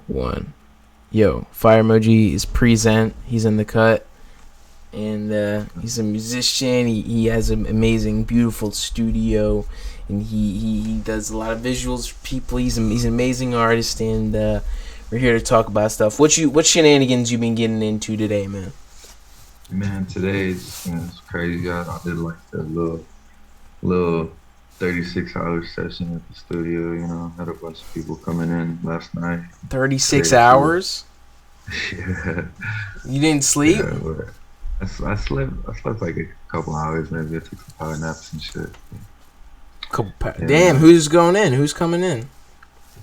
One. Yo, Fire Emoji is present. He's in the cut. And he's a musician. He has an amazing, beautiful studio. And he does a lot of visuals for people. He's an amazing artist. And we're here to talk about stuff. What shenanigans you been getting into today, man? Man, today it's crazy. I did like a little 36-hour session at the studio. Had a bunch of people coming in last night. 36 Today too. hours? Yeah, You didn't sleep? yeah. But I slept like a couple hours. Maybe I took some power naps and shit. Yeah, Damn, man. who's going in? Who's coming in?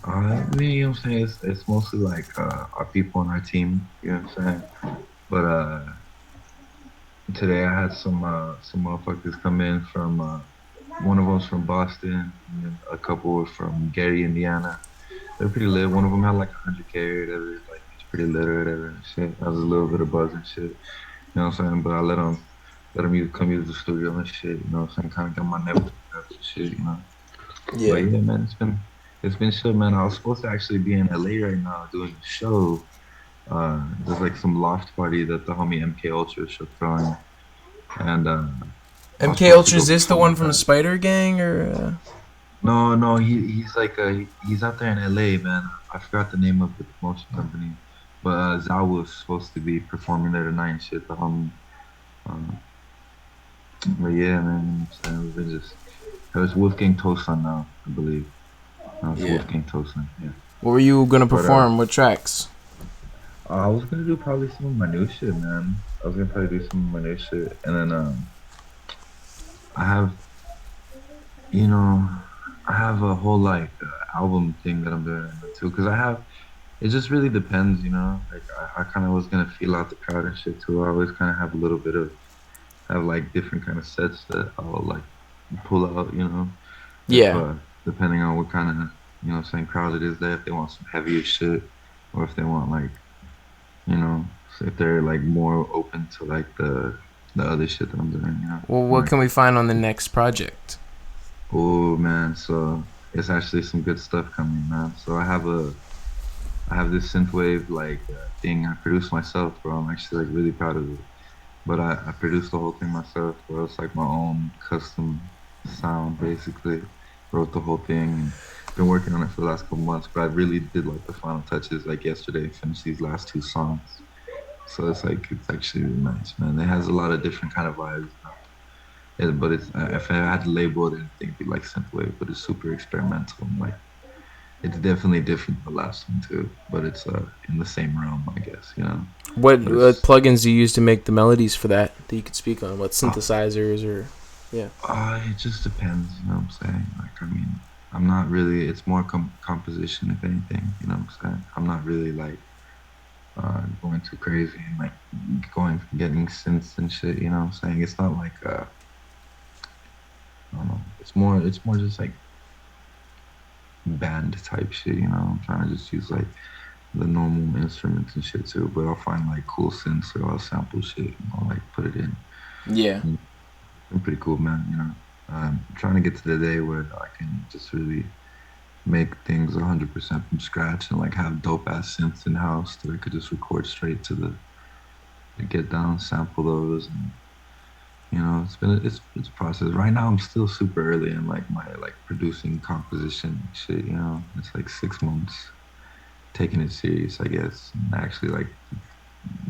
You know what I'm saying? It's mostly like our people on our team. You know what I'm saying? But today I had some motherfuckers come in from one of them's from Boston, and then a couple were from Gary, Indiana. They're pretty lit. One of them had like 100K or whatever. Like it's pretty lit or whatever. And shit. I was a little bit of buzz and shit. You know what I'm saying? But I let them come use the studio and shit. You know what I'm saying? Kind of get my network up and shit. But Yeah. yeah, man, it's been shit, man. I was supposed to actually be in LA right now doing a show. There's like some loft party that the homie MK Ultra should throwing, and I was MK supposed to Ultra, go is this the one perform from the that. Spider Gang or? No, no, he's like he's out there in LA, man. I forgot the name of the promotion company, but Zao was supposed to be performing there tonight and shit. The homie, um, but yeah, man. We've been just it was Wolfgang Tosan now, I believe. No, it's Yeah. Wolfgang Tosan, yeah. What were you gonna But perform? What tracks? I was gonna do probably some of my new shit, man. I was gonna probably do some of my new shit, and then I have, you know, I have a whole like album thing that I'm doing too, because I have. It just really depends. Like I kind of was gonna feel out the crowd and shit too. I always kind of have a little bit of have like different kind of sets that I'll like pull out. If Yeah. depending on what kind of same crowd it is there, if they want some heavier shit, or if they want like if they're like more open to like the other shit that I'm doing. Well, what Like, can we find on the next project? oh man, so it's actually some good stuff coming, man. So I have this synthwave like thing I produced myself, bro. I'm actually like really proud of it. But I produced the whole thing myself, bro. It's like my own custom sound, basically. Wrote the whole thing and been working on it for the last couple months. But I really did like the final touches like yesterday. Finished these last two songs, so it's actually really nice, man. It has a lot of different kind of vibes. But if I had to label it, I think it'd be like synthwave, but it's super experimental. And like it's definitely different than the last one too. But it's in the same realm, I guess. What But it's plugins do you use to make the melodies for that you could speak on? What uh, synthesizers or? Yeah. it just depends. You know what I'm saying? Like I mean, I'm not really. It's more composition, if anything. You know what I'm saying? I'm not really like going too crazy and like getting synths and shit. You know what I'm saying? It's not like I don't know. It's more just like band type shit. I'm trying to just use like the normal instruments and shit too. But I'll find like cool synths or I'll sample shit and I'll like put it in. Yeah. Mm, I'm pretty cool, man. I'm trying to get to the day where I can just really make things 100% from scratch and like have dope ass synths in house that I could just record straight to get down, sample those, and it's a process. Right now, I'm still super early in like my like producing composition shit. It's like 6 months taking it serious, I guess, and actually like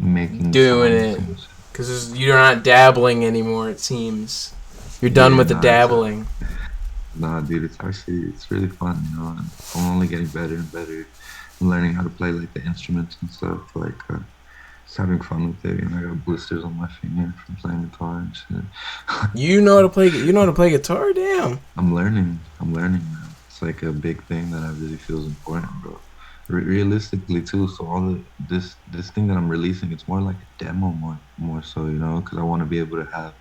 making Doing songs it and shit. because you're not dabbling anymore. It seems you're done Yeah, with the nah, dabbling. nah, dude, it's really fun, and I'm only getting better and better. I'm learning how to play like the instruments and stuff, like just having fun with it. I got blisters on my finger from playing guitar and shit. You know how to play. You know how to play guitar. Damn. I'm learning, man. It's like a big thing that I really feel is important, bro. Realistically too, so all this thing that I'm releasing, it's more like a demo, more so, because I want to be able to have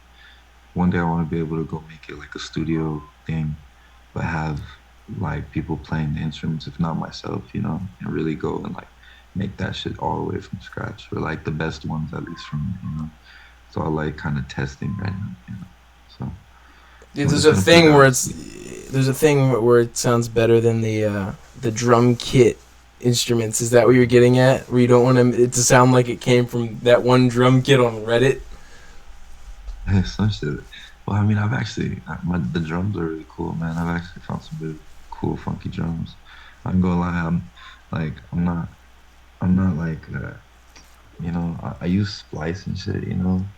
one day I want to be able to go make it like a studio thing, but have like people playing the instruments, if not myself, and really go and like make that shit all the way from scratch, or like the best ones at least from me. So I like kind of testing right now. So Yeah, I'm just gonna put it out. there's a thing where it sounds better than the drum kit instruments. Is that what you're getting at? Where you don't want it to sound like it came from that one drum kit on Reddit? Some shit. Well, I mean, I've actually the drums are really cool, man. I've actually found some really cool, funky drums. I'm gonna lie, I'm not like, I use Splice and shit,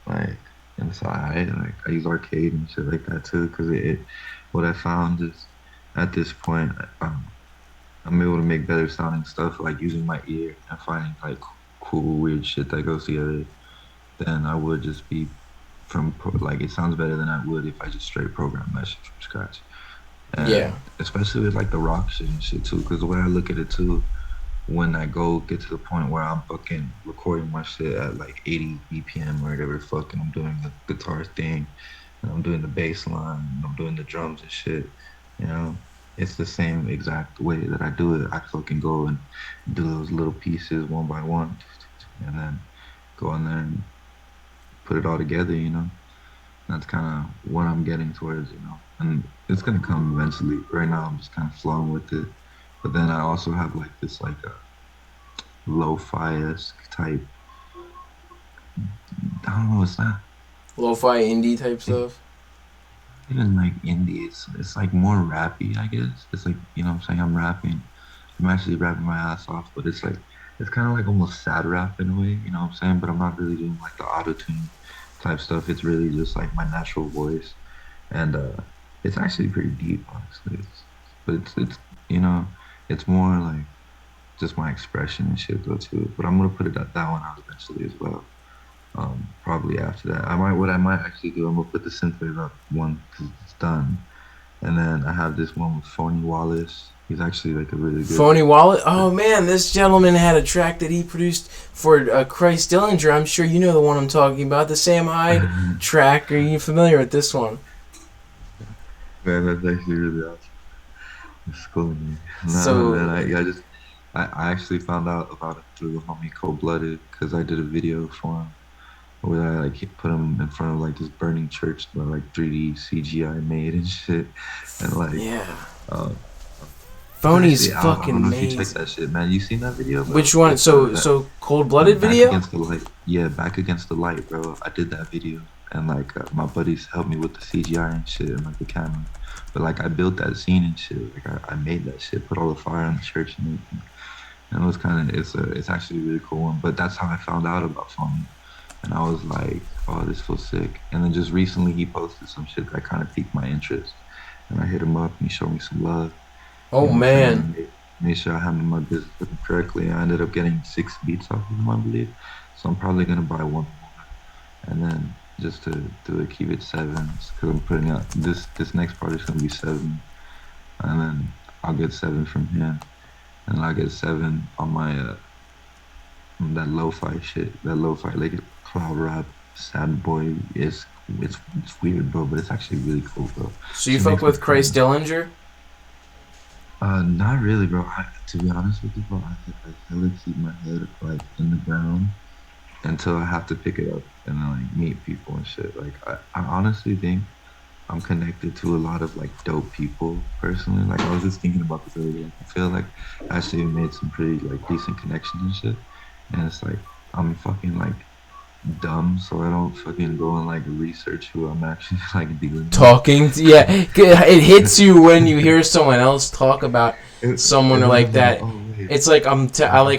like inside, like I use Arcade and shit like that too, because what I found is at this point, I'm able to make better sounding stuff like using my ear and finding like cool, weird shit that goes together than I would just be like it sounds better than I would if I just straight program that shit from scratch. Yeah. And especially with like the rock shit and shit too, because the way I look at it too, when I go get to the point where I'm fucking recording my shit at like 80 BPM or whatever, fucking I'm doing the guitar thing and I'm doing the bass line and I'm doing the drums and shit, you know, it's the same exact way that I do it. I fucking go and do those little pieces one by one and then go in there and put it all together, That's kind of what I'm getting towards, and it's gonna come eventually. Right now, I'm just kind of flowing with it, but then I also have like this like a lo-fi-esque type. I don't know. It's not Lo-fi indie type stuff. even like indie. It's like more rappy, I guess. It's like what I'm saying, I'm rapping. I'm actually rapping my ass off, but it's kind of like almost sad rap in a way. You know what I'm saying? But I'm not really doing like the auto tune type stuff. It's really just like my natural voice, and it's actually pretty deep, honestly. But it's you know, it's more like just my expression and shit though too. But I'm gonna put that one out eventually as well. Probably after that, what I might actually do, I'm gonna put the synthwave up one because it's done, and then I have this one with Phony Wallace. He's actually like a really good. Phony Wallet. Oh man, this gentleman had a track that he produced for Christ Dillinger. I'm sure you know the one I'm talking about, the Sam Hyde track. Are you familiar with this one? Man, that's actually really awesome. It's cool, man. Nah, So man, I actually found out about it through the homie Cold Blooded because I did a video for him where I like put him in front of like this burning church that like 3D CGI made and shit, and like yeah, um, Phony's I fucking don't know if you checked amazing. that shit, man. You seen that video, bro? Which one? It's that So Cold Blooded back video? against the light. Yeah, back against the light, bro. I did that video, and like my buddies helped me with the CGI and shit and like the camera. But like I built that scene and shit. Like I made that shit, put all the fire on the church and everything. And it was kind of it's actually a really cool one. But that's how I found out about Phony, and I was like, oh, this feels sick. And then just recently he posted some shit that kind of piqued my interest, and I hit him up and he showed me some love. You Oh know what I'm saying? man. And made sure I handled my business with him correctly. I ended up getting 6 beats off of him, I believe. So I'm probably gonna buy one more, and then just to do it, keep it sevens, because I'm putting out this next project's gonna be seven, and then I'll get seven from him, and I'll get seven on my that lo-fi shit, that lo-fi like cloud rap, sad boy. It's weird, bro, but it's actually really cool, bro. So you She fuck makes me with cry. Christ Dillinger? Not really, bro. To be honest with you, bro, I hella keep my head like in the ground until I have to pick it up and then like meet people and shit. Like I honestly think I'm connected to a lot of like dope people personally. Like I was just thinking about this earlier. Like, I feel like I actually made some pretty like decent connections and shit. And it's like I'm fucking like dumb, so I don't fucking go and like research who I'm actually like dealing with. Yeah, it hits you when you hear someone else talk about someone And then like I'm like, that. oh wait. It's like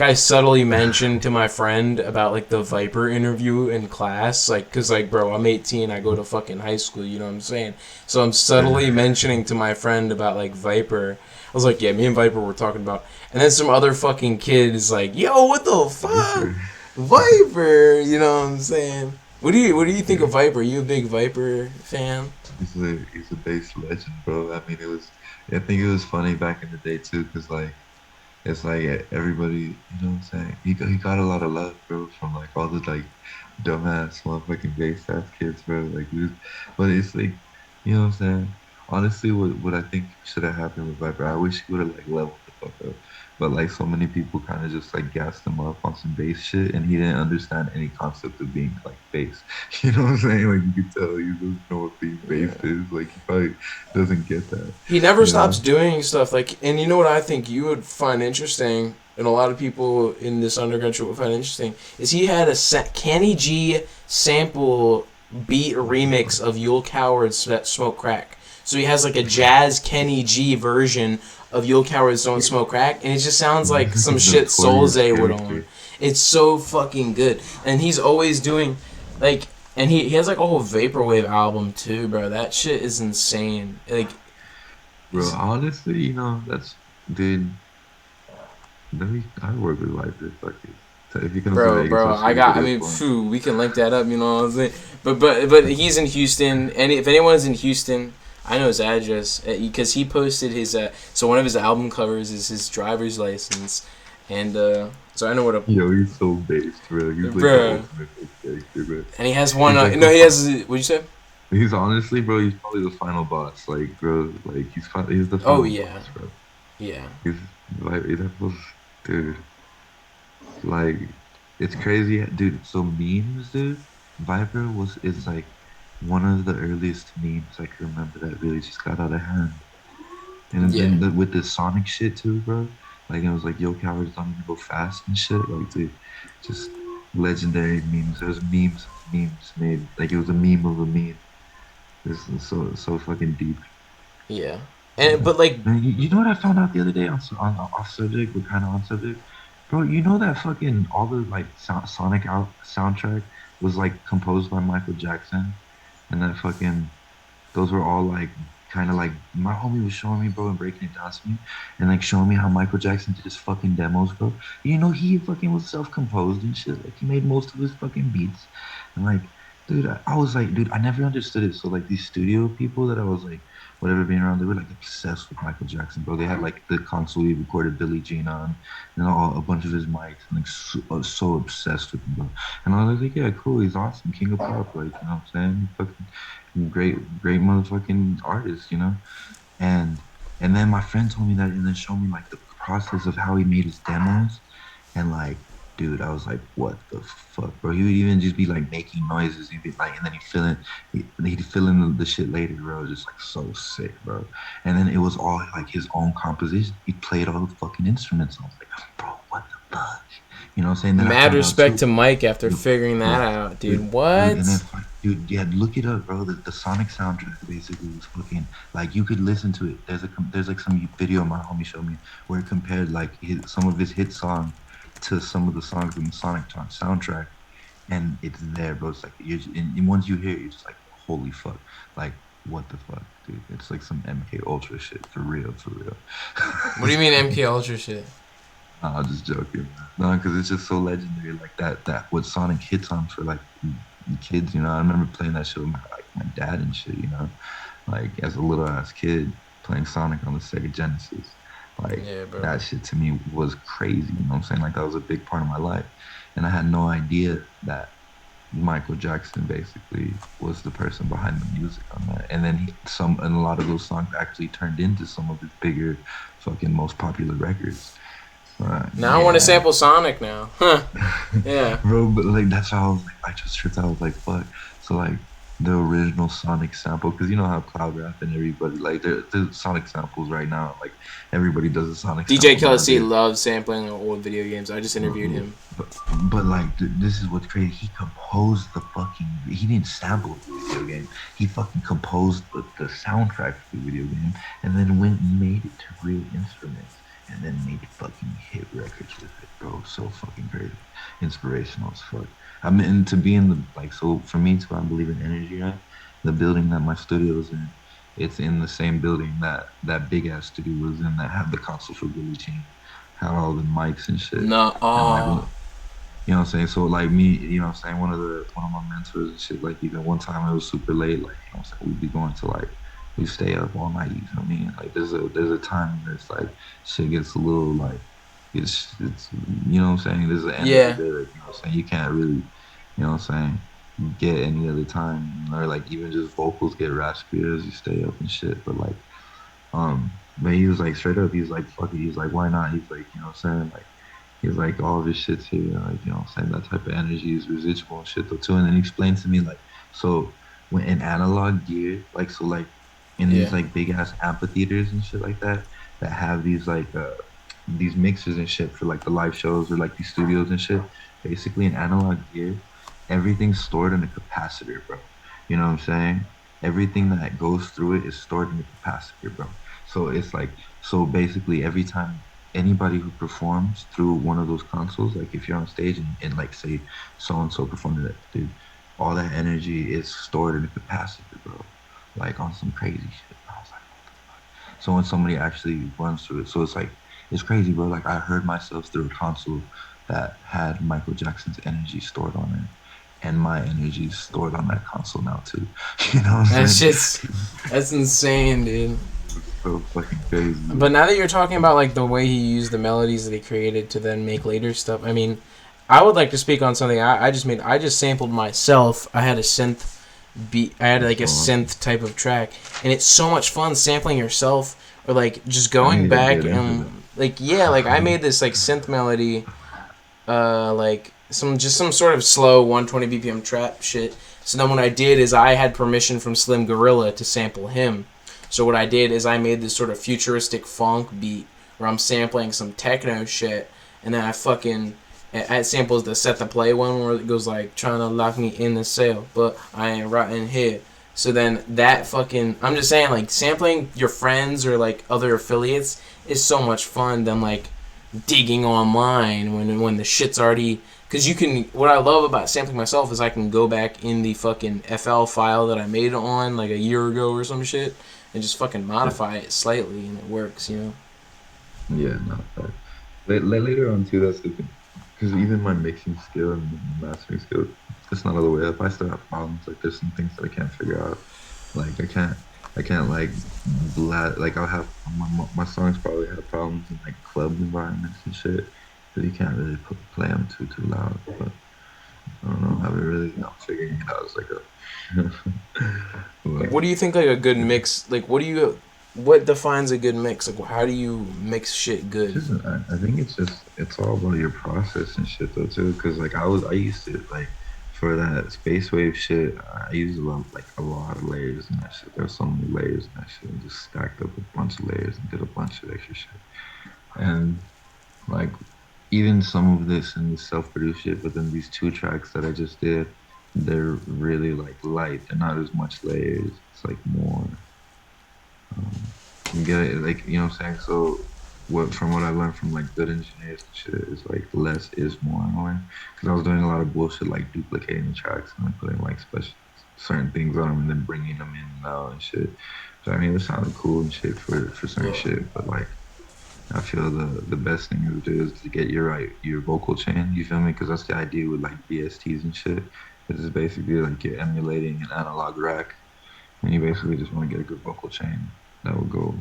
I subtly mentioned to my friend about like the Viper interview in class, like, cause like, bro, I'm 18, I go to fucking high school, you know what I'm saying? So I'm subtly mentioning to my friend about like Viper. I was like, yeah, me and Viper were talking about, and then some other fucking kid is like, yo, what the fuck, Viper. Viper? You know what I'm saying? What do you think of Viper? You a big Viper fan? He's a bass legend, bro. I mean, I think it was funny back in the day too, cause like it's like everybody, you know what I'm saying? He got a lot of love, bro, from like all the like dumbass motherfucking bass ass kids, bro. Like, but it's like, you know what I'm saying? Honestly, what I think should have happened with Viper, I wish he would have like leveled with fuck up. But like so many people kind of just like gassed him up on some bass shit, and he didn't understand any concept of being like bass. You know what I'm saying? Like you could tell he doesn't know what being bass Yeah. is. Like he probably doesn't get that. He never You stops know? doing stuff like, and you know what I think you would find interesting, and a lot of people in this undergraduate would find interesting, is he had a Kenny G sample beat remix of Yule Coward's Smoke Crack. So he has like a jazz Kenny G version of Yule Coward's Don't Smoke Crack, and it just sounds like some shit Notorious Soulze would own. character, It's so fucking good, and he's always doing like, and he has like a whole vaporwave album too, bro. That shit is insane. Like, bro. he's, Honestly, you know, that's dude. Let me. I work with like this. Fuck it. So if he comes to Vegas, bro, I'll show I you got. I videos mean, for him. phew, we can link that up. You know what I'm saying? But he's in Houston, and if anyone's in Houston, I know his address because he posted his. So one of his album covers is his driver's license, and so I know what a Yo, he's so based, bro. He's like the bro. ultimate fake character, bro. And he has one. He's like No, the. he has. What'd you say? He's honestly, bro. He's probably the final boss. Like, bro. Like he's the Oh final yeah, boss, bro. yeah, He's like that was, dude. Like, it's crazy, dude. So memes, dude. Viper was is like one of the earliest memes I can remember that really just got out of hand. And yeah. then with the Sonic shit too, bro. Like it was like, yo, cowards don't even go fast and shit. Like, dude, just legendary memes. There's memes made. Like it was a meme of a meme. This is so fucking deep. Yeah. And but like, Man, you know what I found out the other day on off subject, but kind of on subject, bro. You know that fucking all the like Sonic out soundtrack was like composed by Michael Jackson, and that fucking those were all like kind of like my homie was showing me, bro, and breaking it down to me, and like showing me how Michael Jackson did his fucking demos, bro. You know he fucking was self-composed and shit. Like he made most of his fucking beats, and like, dude, I was like, dude, I never understood it. So like these studio people that I was like, whatever being around, they were like obsessed with Michael Jackson, bro. They had like the console he recorded Billie Jean on, and all a bunch of his mics, and like so obsessed with him, bro. And I was like, yeah, cool, he's awesome, king of pop, like you know what I'm saying, fucking great motherfucking artist, you know? And then my friend told me that and then showed me like the process of how he made his demos. And like, dude, I was like, what the fuck, bro? He would even just be like making noises. He'd be like, and then he'd fill in the shit later, bro. Just like so sick, bro. And then it was all like his own composition. He played all the fucking instruments. I was like, bro, what the fuck? You know what I'm saying? Then I mad found out respect too. to Mike after Dude, figuring that dude, out, dude. dude, and then What? dude, yeah, look it up, bro. The Sonic soundtrack basically was fucking like you could listen to it. There's like some video my homie showed me where it compared like some of his hit song to some of the songs in the Sonic soundtrack, and it's there, bro. It's like and once you hear it, you're just like, holy fuck, like what the fuck, dude? It's like some MK Ultra shit for real, for real. What do you mean MK Ultra shit? Nah, I'm just joking. No, because it's just so legendary. Like that what Sonic hits on for like kids. You know, I remember playing that shit with my dad and shit. You know, like as a little ass kid playing Sonic on the Sega Genesis. Like Yeah, bro. that shit to me was crazy. You know what I'm saying? Like that was a big part of my life, and I had no idea that Michael Jackson basically was the person behind the music on that. And then and a lot of those songs actually turned into some of his bigger, fucking most popular records. Now I want to Yeah. sample Sonic now. Huh. Yeah. Bro, but like that's how I was like, I just tripped out. I was like, fuck. So like the original Sonic sample, because you know how Cloud Rap and everybody like there's Sonic samples right now. Like everybody does a Sonic DJ sample Killer C nowadays. loves sampling old video games. I just interviewed Bro, him. but like this is what's crazy. He composed the fucking. He didn't sample the video game. He fucking composed the soundtrack for the video game, and then went and made it to real instruments, and then made fucking hit records with it, bro. So fucking crazy, inspirational as fuck. I mean, to be in the like, so for me to I believe in energy, right? The building that my studio is in, it's in the same building that big ass studio was in that had the console for Billie Jean, had all the mics and shit, No. and like Oh. you know what I'm saying? So like me, you know what I'm saying, one of my mentors and shit, like even one time it was super late, like you know what I'm saying, we'd be going to like we stay up all night, you know what I mean? Like there's a time where it's like shit gets a little like it's you know what I'm saying? There's an energy Yeah. there, like, you know what I'm saying? You can't really, you know what I'm saying, get any other time. Or like even just vocals get raspier as you stay up and shit. But like um but he was like straight up. He's like, fuck it. He's like, why not? He's like, you know what I'm saying? Like, he's like, all of his shit's here. Like, you know what I'm saying? That type of energy is residual and shit though too. And then he explained to me like, so when in analog gear, like, so like in these Yeah. like big ass amphitheaters and shit like that, that have these mixers and shit for like the live shows or like these studios and shit. Basically, in analog gear, everything's stored in a capacitor, bro. You know what I'm saying? Everything that goes through it is stored in a capacitor, bro. So it's like, so basically, every time anybody who performs through one of those consoles, like if you're on stage and like say so and so performed that, dude, all that energy is stored in a capacitor, bro. Like on some crazy shit. I was like, what the fuck? So when somebody actually runs through it, so it's like it's crazy, bro. Like I heard myself through a console that had Michael Jackson's energy stored on it. And my energy is stored on that console now too. You know what That's I'm just saying? that's insane, dude. It's so fucking crazy, But bro. now that you're talking about like the way he used the melodies that he created to then make later stuff, I mean, I would like to speak on something I just made. I just sampled myself. I had a synth beat. I had That's like a so awesome. synth type of track, and it's so much fun sampling yourself or like just I going need to back get into and that. like yeah, like I made this like synth melody, like some sort of slow 120 BPM trap shit. So then what I did is I had permission from Slim Gorilla to sample him. So what I did is I made this sort of futuristic funk beat where I'm sampling some techno shit, and then I fucking it samples the Set the Play one where it goes like trying to lock me in the cell, but I ain't rotting here. So then that fucking I'm just saying like sampling your friends or like other affiliates is so much fun than like digging online when the shit's already because you can what I love about sampling myself is I can go back in the fucking FL file that I made it on like a year ago or some shit and just fucking Yeah, modify it slightly and it works, you know. yeah, no. Later on too, that's the thing. Because even my mixing skill and mastering skill, it's not all the way up. I still have problems. Like there's some things that I can't figure out. Like I can't like like I'll have my songs probably have problems in like club environments and shit. Because you can't really play them too loud. But I don't know. I haven't really, figuring it out as like a. Like, But what do you think like a good mix? Like, what defines a good mix? Like, how do you mix shit it's good? just, I think it's all about your process and shit though too. Cause like I used to like for that space wave shit, I used a lot of layers and that shit. There's so many layers and that shit, and just stacked up a bunch of layers and did a bunch of extra shit. And like even some of this and this self-produced shit, but then these two tracks that I just did, they're really like light. They're not as much layers. It's like more. You get it, like you know what I'm saying. So, what I learned from like good engineers and shit is like less is more in a way. Because I was doing a lot of bullshit like duplicating the tracks and then putting like special certain things on them and then bringing them in and out and shit. So I mean, it sounded cool and shit for certain Yeah. shit, but like I feel the best thing to do is to get your vocal chain. You feel me? Because that's the idea with like BSTs and shit. It's basically like you're emulating an analog rack and you basically just want to get a good vocal chain that will go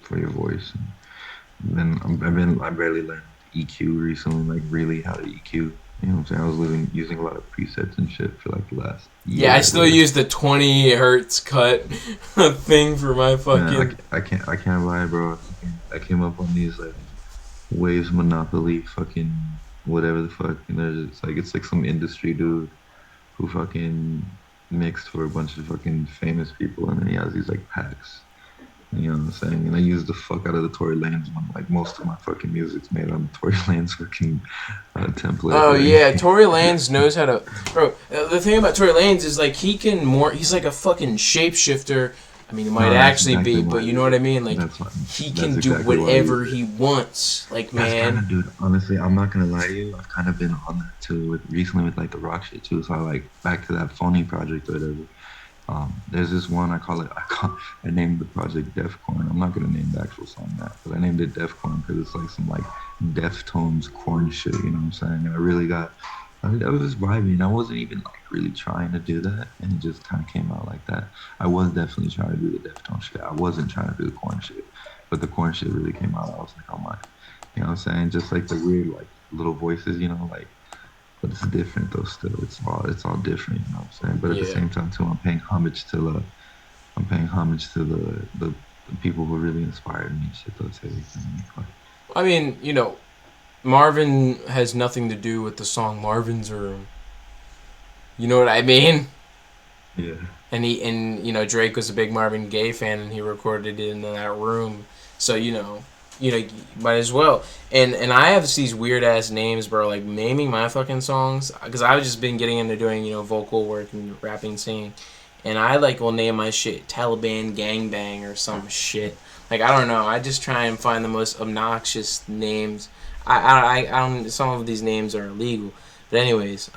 for your voice. And then I barely learned EQ recently, like really how to EQ. You know what I'm saying? I was using a lot of presets and shit for like the last Yeah, I year, still whatever. use the 20 hertz cut thing for my Man, fucking. I can't lie, bro. I came up on these like Waves Monopoly fucking whatever the fuck. And it's like some industry dude who fucking mixed for a bunch of fucking famous people, and then he has these like packs. You know what I'm saying? And I use the fuck out of the Tory Lanez one. Like most of my fucking music's made on the Tory Lanez fucking template Oh already. yeah, Tory Lanez knows how to. Bro, the thing about Tory Lanez is like he can more. He's like a fucking shapeshifter. I mean, he might No, that's actually exactly be, but why you I know use what I it. mean. Like That's why. he That's can do exactly why I use whatever it. he wants. Like That's kind man. of, dude. Honestly, I'm not gonna lie to you. I've kind of been on that too with recently with like the rock shit too. So I like back to that phony project or whatever. There's this one I named the project Defcorn. I'm not gonna name the actual song that, but I named it Defcorn because it's like some like Deftones corn shit. You know what I'm saying? And I was just vibing. I wasn't even like really trying to do that, and it just kind of came out like that. I was definitely trying to do the Deftone shit. I wasn't trying to do the corn shit, but the corn shit really came out. I was like, oh my, you know what I'm saying? Just like the weird like little voices, like but it's different though still. It's all different, you know what I'm saying? But at the Yeah. same time too, I'm paying homage to the the people who really inspired me and shit. They'll say, like, I mean, you know, Marvin has nothing to do with the song Marvin's Room. You know what I mean? yeah. And you know, Drake was a big Marvin Gaye fan, and he recorded it in that room. So you know, might as well. And I have these weird ass names, bro. Like naming my fucking songs, because I've just been getting into doing vocal work and rapping, singing, and I like will name my shit Taliban Gangbang or some shit. Like I don't know. I just try and find the most obnoxious names. I don't. Some of these names are illegal, but anyways,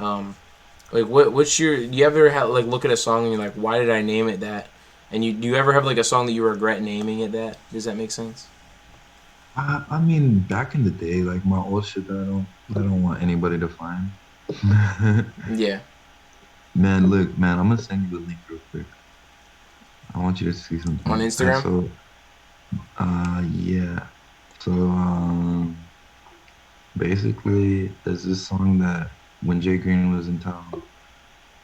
like what's your? Do you ever have like look at a song and you're like, why did I name it that? And do you ever have like a song that you regret naming it that? Does that make sense? I mean, back in the day, like my old shit that I don't want anybody to find. Yeah. Man, look, man, I'm gonna send you the link real quick. I want you to see something. On Instagram? So, yeah. So, basically, there's this song that when Jay Green was in town,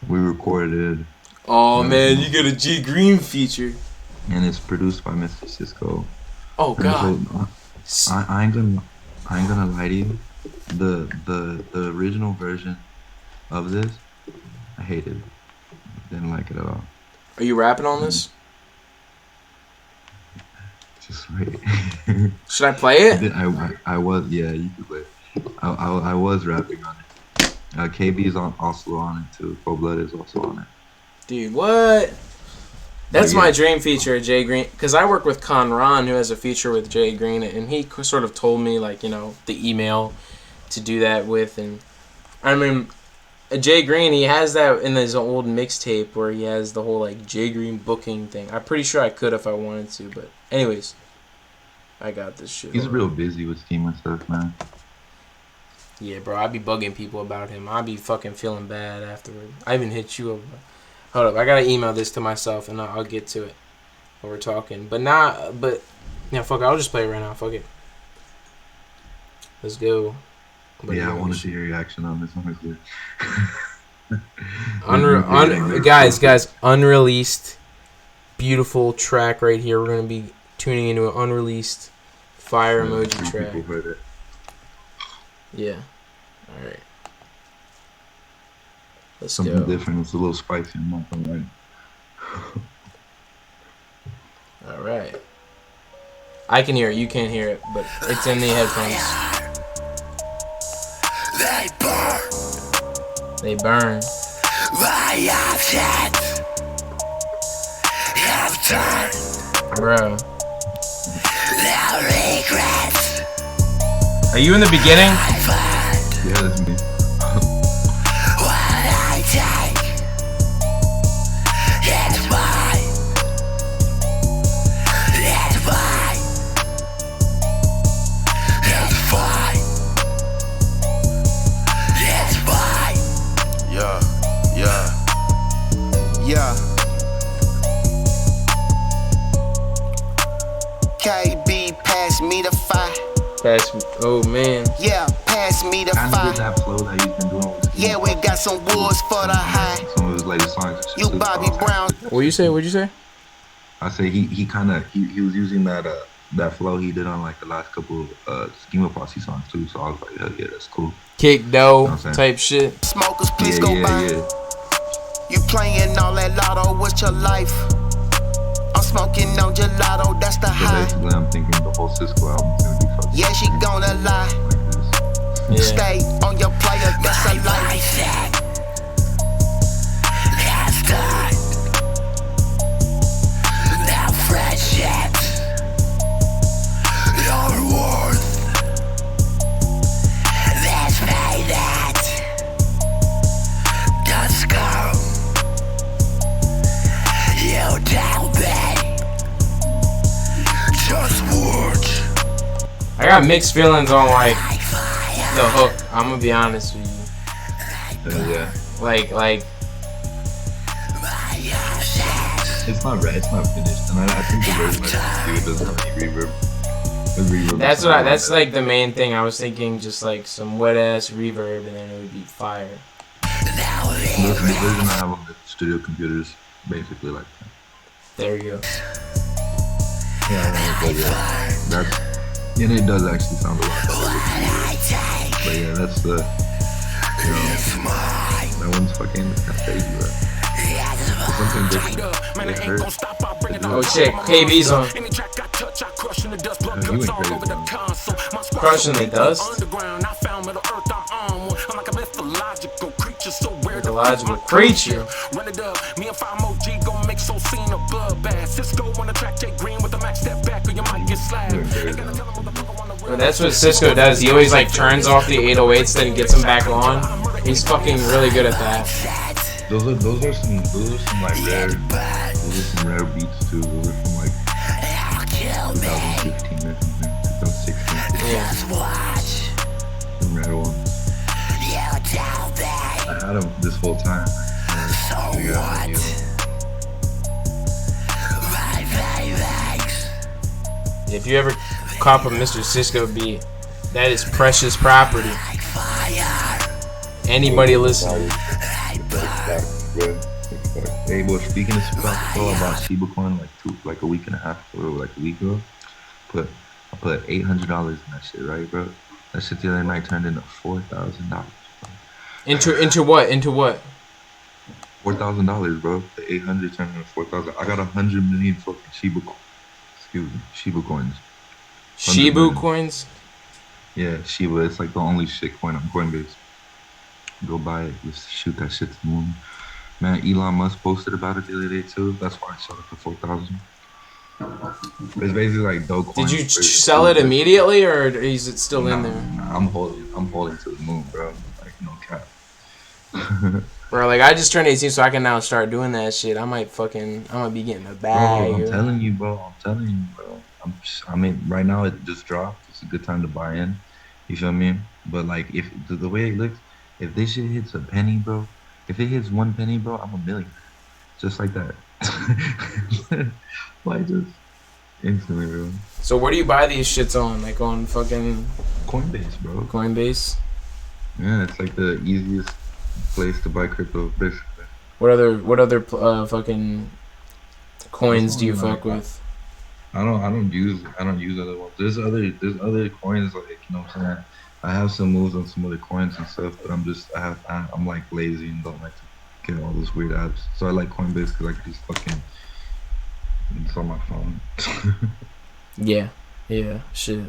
we recorded. Oh man, you get a G Green feature. And it's produced by Mr. Cisco. Oh god. So, I ain't gonna lie to you. The original version of this, I hated. Didn't like it at all. Are you rapping on this? Just wait. Should I play it? I was, yeah, you could play it. I was rapping on it. KB is also on it too. Cold Blood is also on it. Dude, what? That's my dream feature, Jay Green. Because I work with Conron, who has a feature with Jay Green, and he sort of told me, like, the email to do that with. And I mean, Jay Green, he has that in his old mixtape where he has the whole, like, Jay Green booking thing. I'm pretty sure I could if I wanted to, but anyways, I got this shit. He's real busy with scheme and stuff, man. Yeah, bro, I be bugging people about him. I be fucking feeling bad afterward. I even hit you up. Hold up, I gotta email this to myself and I'll get to it while we're talking. Yeah, fuck it, I'll just play it right now. Fuck it. Let's go. Yeah, I want to see your reaction on this, honestly. Guys, unreleased, beautiful track right here. We're gonna be tuning into an unreleased fire emoji track. People heard it. Yeah. All right. Let's Something go. different. It's a little spicy. I'm not gonna lie. All right. I can hear it. You can't hear it, but it's in the headphones. They burn. Bro. Are you in the beginning? Yeah, that's me. KB, pass me the fire. Oh man. Yeah, pass me the Kind of fire. get that flow that he's been doing with Yeah, we got some woods for the high. some of his latest songs. You Bobby Brown. What'd you say? I say he was using that flow he did on like the last couple Schema Posse songs too. So I was like, hell yeah, that's cool. Kick dough type shit. Smokers, please go by. You playing all that lotto with your life. I'm smoking on gelato, that's the So high. basically, I'm thinking the whole Cisco album's gonna be fucking Yeah, she gonna lie. like this. Stay on your player, that's a life. Now friendship, your worth. Let's pay that. Let's go. You tell me. Just words. I got mixed feelings on like the hook. I'm gonna be honest with you. Yeah. Like It's not right. It's not finished, and I think the version I doesn't have any reverb. The reverb. that's like the main thing. I was thinking just like some wet ass reverb and then it would be fire. The version I have on the studio computers, basically like that. There you go. Yeah, but yeah, that's and it does actually sound a lot better. But yeah, that's the that one's fucking crazy, bro. Something different. It hurt. Oh shit, KB's on. You went crazy, man. Crushing the dust. Mythological creature. Well, that's what Cisco does. He always like turns off the 808s, then gets them back on. He's fucking really good at that. Those are some like rare beats too. Those are from like 2015 or something, 2016. Yeah. Some rare ones. I had them this whole time. If you ever cop a Mr. Cisco beat, that is precious property. Anybody listening? Hey, well, speaking of about Shiba Coin, like a week and a half or like a week ago, I put $800 in that shit, right, bro? That shit the other night turned into $4,000. Into what? Into what? $4,000, bro. The 800 turned into 4,000. I got 100 million fucking Shiba coins. Shibu coins? Yeah, Shiba. It's like the only shit coin on Coinbase. Go buy it. Just shoot that shit to the moon. Man, Elon Musk posted about it the other day too. That's why I sold it for 4,000. It's basically like Dogecoin. Did you sell it immediately, or is it still in there? I'm holding to the moon, bro. Like no cap. Bro, like I just turned 18, so I can now start doing that shit. I might be getting a bag. Bro, I'm telling you, bro. I mean, right now it just dropped. It's a good time to buy in. You feel me? But like, if the way it looks, if this shit hits a penny, bro. If it hits 1 penny, bro, I'm a millionaire. Just like that. Like just instantly, bro. So where do you buy these shits on? Like on fucking Coinbase, bro. Coinbase? Yeah, it's like the easiest place to buy crypto, basically. What other fucking coins do you fuck with? I don't use other ones. There's other coins, like, you know what I'm saying? I have some moves on some other coins and stuff, but I'm like lazy and don't like to get all those weird apps. So I like Coinbase because I can just fucking, it's on my phone. Yeah, shit.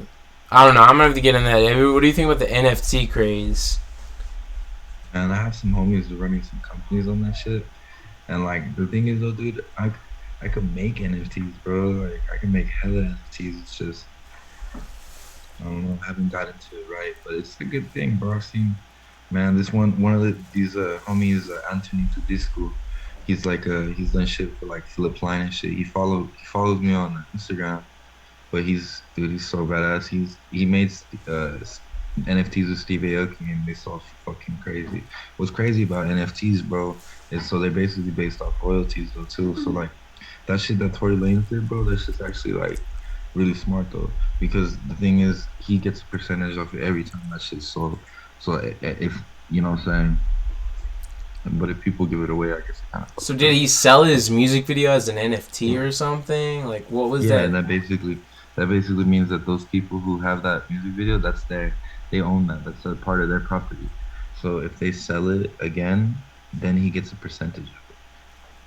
I don't know. I'm gonna have to get in that. What do you think about the NFT craze? And I have some homies running some companies on that shit. And like the thing is though, dude, I could make NFTs, bro. Like I can make hella NFTs. It's just, I don't know, I haven't got into it right, but it's a good thing, bro. I've seen, man, this one of these homies, Anthony Tedisco. He's like he's done shit for like Philip Line and shit. He follows me on Instagram, but he's so badass. He made NFTs with Steve Aoki and they saw fucking crazy. What's crazy about NFTs, bro, is so they're basically based off royalties though too. So like that shit that Tory Lanez did, bro, that's just actually like really smart though, because the thing is he gets a percentage of it every time that shit's sold. So if you know what I'm saying, but if people give it away, I guess it kind of. So did he sell his music video as an NFT or something? Like what was that? Yeah, and that basically means that those people who have that music video, they own that. That's a part of their property. So if they sell it again, then he gets a percentage of it.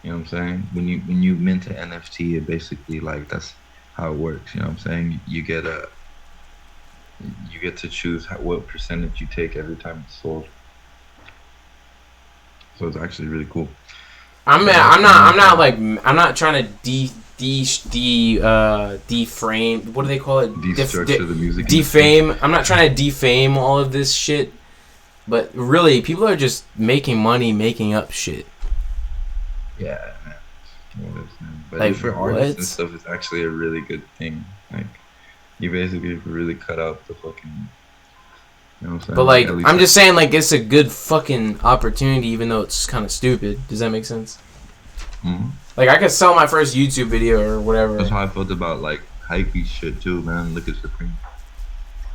You know what I'm saying? When you mint an NFT, it basically like that's how it works. You know what I'm saying? You get to choose what percentage you take every time it's sold. So it's actually really cool. I'm not trying to deframe. What do they call it? Destructure the music. Defame. I'm not trying to defame all of this shit, but really, people are just making money making up shit. Yeah, man. But like, for artists and stuff, it's actually a really good thing. Like, you basically really cut out the fucking. You know what I'm saying? But like, I'm just saying, like, it's a good fucking opportunity, even though it's kind of stupid. Does that make sense? Mm-hmm. Like, I could sell my first YouTube video or whatever. That's how I felt about like hypey shit too, man. Look at Supreme.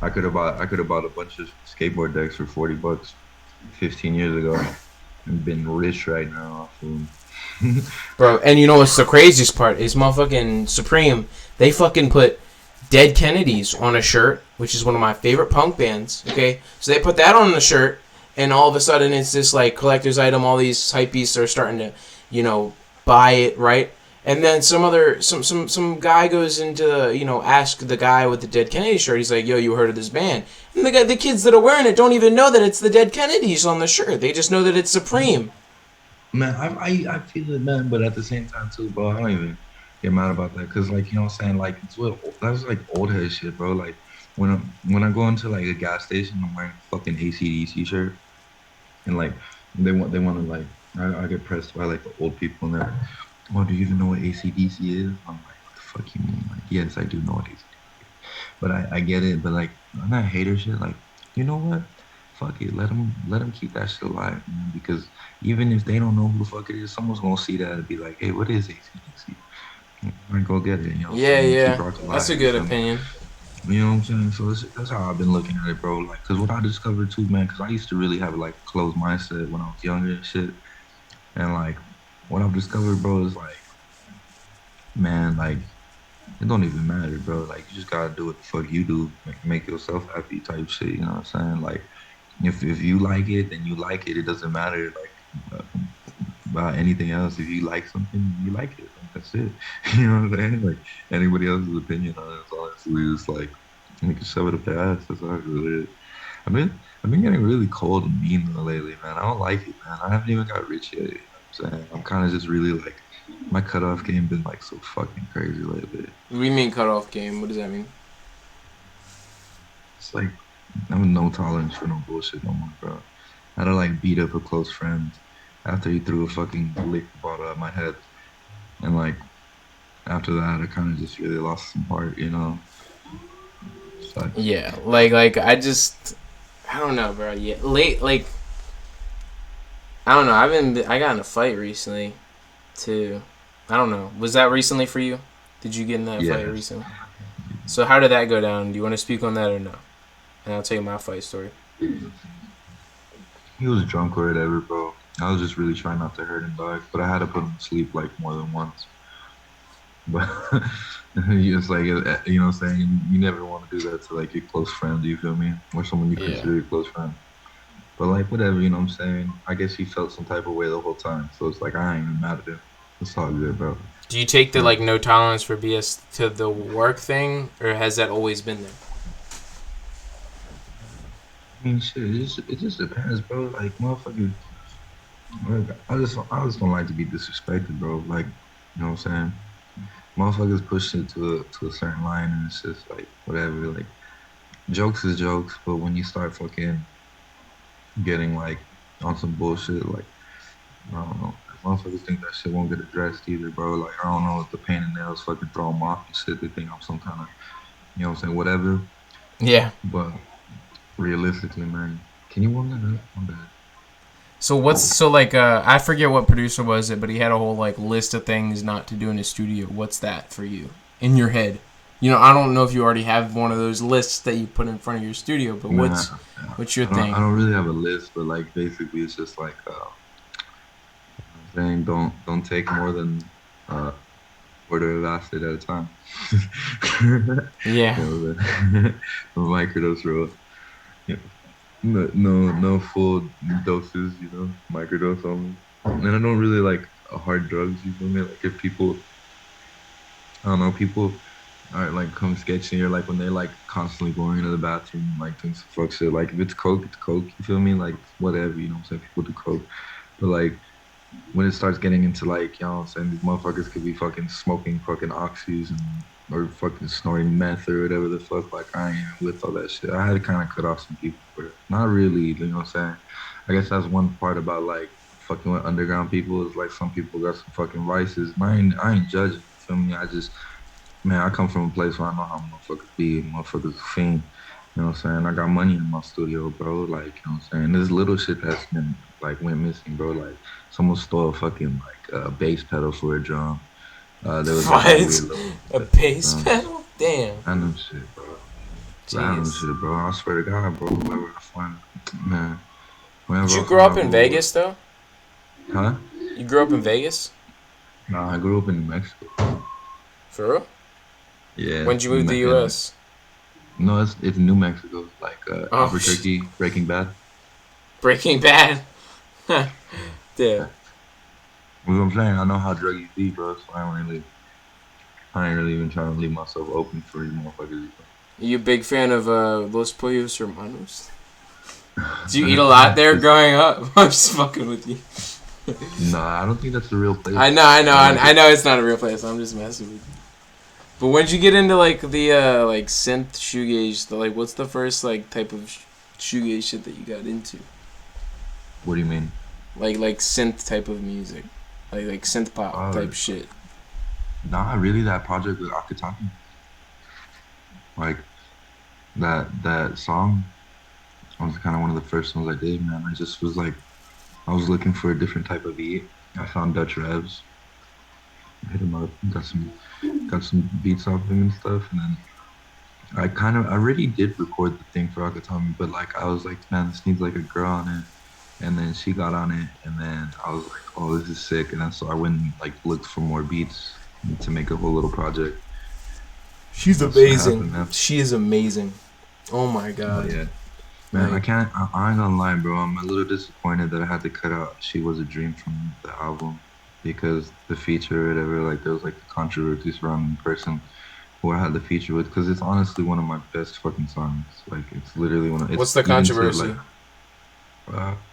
I could have bought a bunch of skateboard decks for $40 15 years ago. been rich right now off of Bro, and you know what's the craziest part is motherfucking Supreme. They fucking put Dead Kennedys on a shirt, which is one of my favorite punk bands. Okay, so they put that on the shirt, and all of a sudden it's this like collector's item. All these hypebeasts are starting to, buy it, right? And then some guy goes into ask the guy with the Dead Kennedy shirt. He's like, "Yo, you heard of this band?" And the kids that are wearing it don't even know that it's the Dead Kennedys on the shirt. They just know that it's Supreme. man. I feel it, man, but at the same time too, bro. I don't even get mad about that because, like, what I'm saying, like, that's like old head shit, bro. Like when I go into like a gas station, I'm wearing a fucking ACDC shirt, and like they want to like I get pressed by like the old people and they're like, "Oh, do you even know what ACDC is?" I'm like, "What the fuck you mean?" Like, yes, I do know what ACDC. But I get it. But like, I'm not hater shit. Like, you know what? Fuck it. Let them keep that shit alive, man. Because even if they don't know who the fuck it is, someone's gonna see that and be like, "Hey, what is AC/DC?" I go get it. You know what I'm Yeah, saying? Keep yeah, rock that's alive. a You good feel me? opinion. You know what I'm saying? So that's how I've been looking at it, bro. Like, cause what I discovered too, man. Cause I used to really have like a closed mindset when I was younger and shit. And like, what I've discovered, bro, is like, man, like it don't even matter, bro. Like you just gotta do what the fuck you do, make yourself happy type shit. You know what I'm saying? Like if you like it, then you like it. It doesn't matter about anything else. If you like something, you like it. Like, that's it. You know what I'm saying? Like anybody else's opinion on it is honestly just like you can shove it up their ass. That's all it really is. I've been getting really cold and mean though lately, man. I don't like it, man. I haven't even got rich yet. You know what I'm saying? I'm kind of just really like my cutoff game been like so fucking crazy lately. What do you mean cutoff game? What does that mean? It's like I have no tolerance for no bullshit no more, bro. I had to like beat up a close friend after he threw a fucking liquor bottle at my head, and like after that, I kind of just really lost some heart, you know. Sucks. Yeah, like I don't know, bro. Yeah, late like I don't know. I got in a fight recently too. I don't know. Was that recently for you? Did you get in that fight Yes. recently? So how did that go down? Do you want to speak on that or no? And I'll tell you my fight story. He was drunk or whatever, bro. I was just really trying not to hurt him, dog. But I had to put him to sleep like more than once. But it's like you know, what I'm saying you never want to do that to like your close friend. Do you feel me? Or someone you Yeah. consider your close friend. But like whatever, you know what I'm saying? I guess he felt some type of way the whole time. So it's like I ain't even mad at him. It's all good, bro. Do you take the Yeah. like no tolerance for BS to the work thing, or has that always been there? I mean shit, it just depends, bro. Like motherfucker I just don't like to be disrespected, bro. Like, you know what I'm saying? Motherfuckers push it to a certain line and it's just like whatever. Like jokes is jokes, but when you start fucking getting like on some bullshit, like I don't know. Motherfuckers think that shit won't get addressed either, bro. Like I don't know if the pain in the nails fucking throw them off and shit. They think I'm some kind of, you know what I'm saying, whatever. Yeah. But realistically, man, can you warm that up? My bad. I forget what producer was it, but he had a whole like list of things not to do in his studio. What's that for you in your head? I don't know if you already have one of those lists that you put in front of your studio, but Man, what's your I thing? don't really have a list, but like basically it's just like I'm saying don't take more than uh order of acid at a time. Yeah. You know, the microdose rule. Yeah. No full doses, you know, microdose only. And I don't really like hard drugs, you feel me? Like if people, I don't know, people are like come sketching or like when they're like constantly going to the bathroom, like doing some fuck shit. Like if it's coke, you feel me? Like whatever, you know what I'm saying? People do coke. But like when it starts getting into like, you know what I'm saying, these motherfuckers could be fucking smoking fucking oxys and or fucking snorting meth or whatever the fuck. Like I ain't even with all that shit. I had to kind of cut off some people, but not really. You know what I'm saying? I guess that's one part about like fucking with underground people is like some people got some fucking vices. And I ain't judging. You feel me? I just man, I come from a place where I know how motherfuckers be. Motherfuckers a fiend. You know what I'm saying? I got money in my studio, bro. Like, you know what I'm saying? There's little shit that's been like went missing, bro. Like someone stole a fucking like bass pedal for a drum. There was like some weird What? little A shit, bass bro. pedal? Damn. Random shit, bro. Random Jeez. shit, bro. I swear to God, bro. Whenever I find, man, Did whenever you I grow find up out in who it was, Vegas though? Huh? You grew up in Vegas? Nah, I grew up in New Mexico. For real? Yeah, When'd you move to the U.S.? no, it's New Mexico, like Oh, Albuquerque, Breaking Bad. Breaking Bad. Damn. What I'm saying, I know how druggy be, bro. So I ain't really even trying to leave myself open for these motherfuckers. You a big fan of Los Pollos Hermanos? Did you eat a lot Nah, there growing up? I'm just fucking with you. nah, I don't think that's the real place. I know it's not a real place. I'm just messing with you. But when'd you get into like the like synth shoegaze? What's the first like type of shoegaze shit that you got into? What do you mean? Like synth type of music, like synth pop Uh, type shit. Nah, really, that project with Akataki, like that song was kind of one of the first ones I did, man. I just was like, I was looking for a different type of beat. I found Dutch Revs, hit him up, got some beats off him and stuff, and then I already did record the thing for Akatami, but like I was like, man, this needs like a girl on it. And then she got on it, and then I was like, oh, this is sick. And then so I went and like looked for more beats to make a whole little project. She's That's what amazing. happened, man. She is amazing. Oh my Oh god. yeah. Man, Like, I ain't gonna lie, bro. I'm a little disappointed that I had to cut out She Was a Dream from the album because the feature or whatever, like there was like the controversy surrounding the person who I had the feature with, because it's honestly one of my best fucking songs. Like it's literally what's it's the even to like, controversy?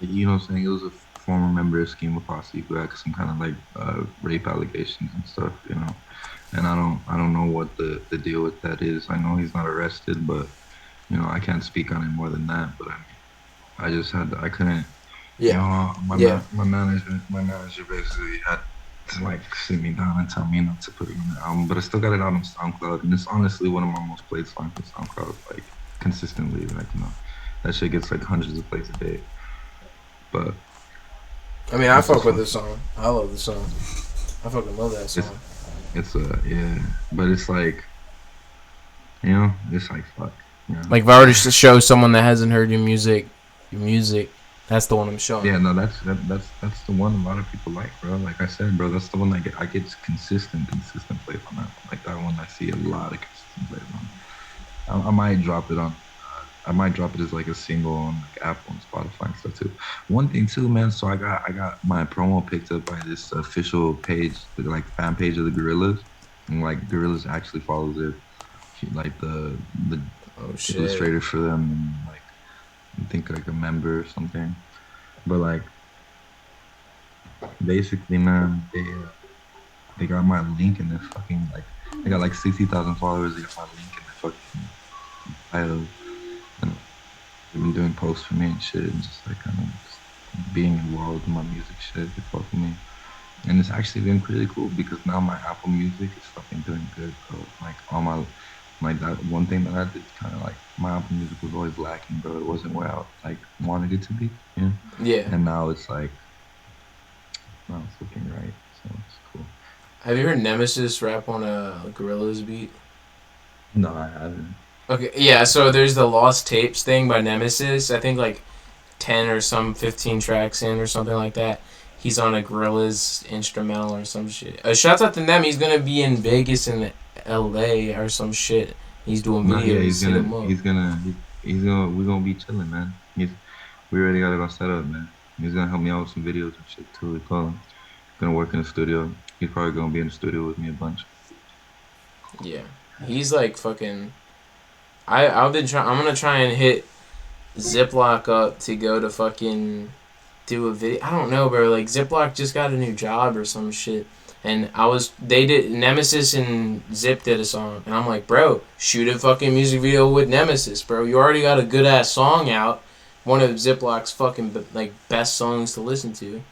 you know what I'm saying? It was a former member of Schema Posse who had some kind of like rape allegations and stuff, you know. And I don't know what the deal with that is. I know he's not arrested, but you know, I can't speak on it more than that. But I mean, I couldn't, you Yeah. know, Yeah. my manager basically had to like sit me down and tell me not to put it on the album. But I still got it out on SoundCloud, and it's honestly one of my most played songs on SoundCloud, like consistently. Like you know, that shit gets like hundreds of plays a day. But I mean, I that's fuck just with like this song. I love this song. I fucking love that it's song. it's yeah, but it's like, you know, it's like fuck, you know. Like, if I were to show someone that hasn't heard your music, that's the one I'm showing. Yeah, no, that's the one a lot of people like, bro. Like I said, bro, that's the one I get consistent plays on that. Like that one, I see a lot of consistent plays on. I might drop it on. I might drop it as like a single on like Apple and Spotify and stuff too. One thing too, man. So I got my promo picked up by this official page, like fan page of the Gorillas, and like Gorillas actually follows it. Like the Oh shit. illustrator for them, and like I think like a member or something. But like basically, man, they got my link in their fucking like they got like 60,000 followers. They got my link in their fucking bio, and they've been doing posts for me and shit, and just like kind of just being involved in my music shit. They fuck with me, and it's actually been pretty cool because now my Apple Music is fucking doing good, bro. Like all my like that one thing that I did kind of like my Apple Music was always lacking, bro. It wasn't where I like wanted it to be, you know. Yeah. And now it's like now it's looking right, so it's cool. Have you heard Nemesis rap on a Gorillaz beat? No, I haven't. Okay, yeah, so there's the Lost Tapes thing by Nemesis. I think like 10 or some 15 tracks in or something like that. He's on a Gorillaz instrumental or some shit. Shouts out to them. He's going to be in Vegas and LA or some shit. He's doing No, yeah, videos. he's gonna, we're gonna be chilling, man. We already got it all set up, man. He's gonna help me out with some videos and shit too. We call him. Gonna work in the studio. He's probably gonna be in the studio with me a bunch. Yeah. He's like fucking... I'm gonna try and hit Ziploc up to go to fucking do a video. I don't know, bro. Like Ziploc just got a new job or some shit, and they did Nemesis and Zip did a song, and I'm like, bro, shoot a fucking music video with Nemesis, bro. You already got a good ass song out, one of Ziploc's fucking like best songs to listen to.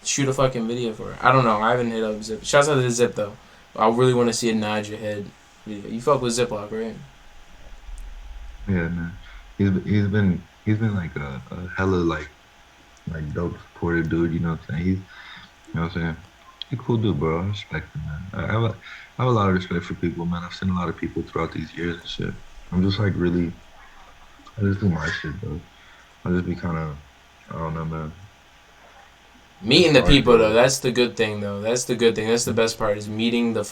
Shoot a fucking video for it. I don't know. I haven't hit up Zip. Shouts out to Zip though. I really want to see a Nod Your Head video. You fuck with Ziploc, right? Yeah, man. He's been like a hella like dope supportive dude. You know what I'm saying? You know what I'm saying? He's a cool dude, bro. I respect him, man. I have a lot of respect for people, man. I've seen a lot of people throughout these years and shit. I'm just like really, I just do my shit, bro. I just be kind of, I don't know, man. Meeting the hard, people bro. though, that's the good thing though. That's the good thing. That's the best part is meeting the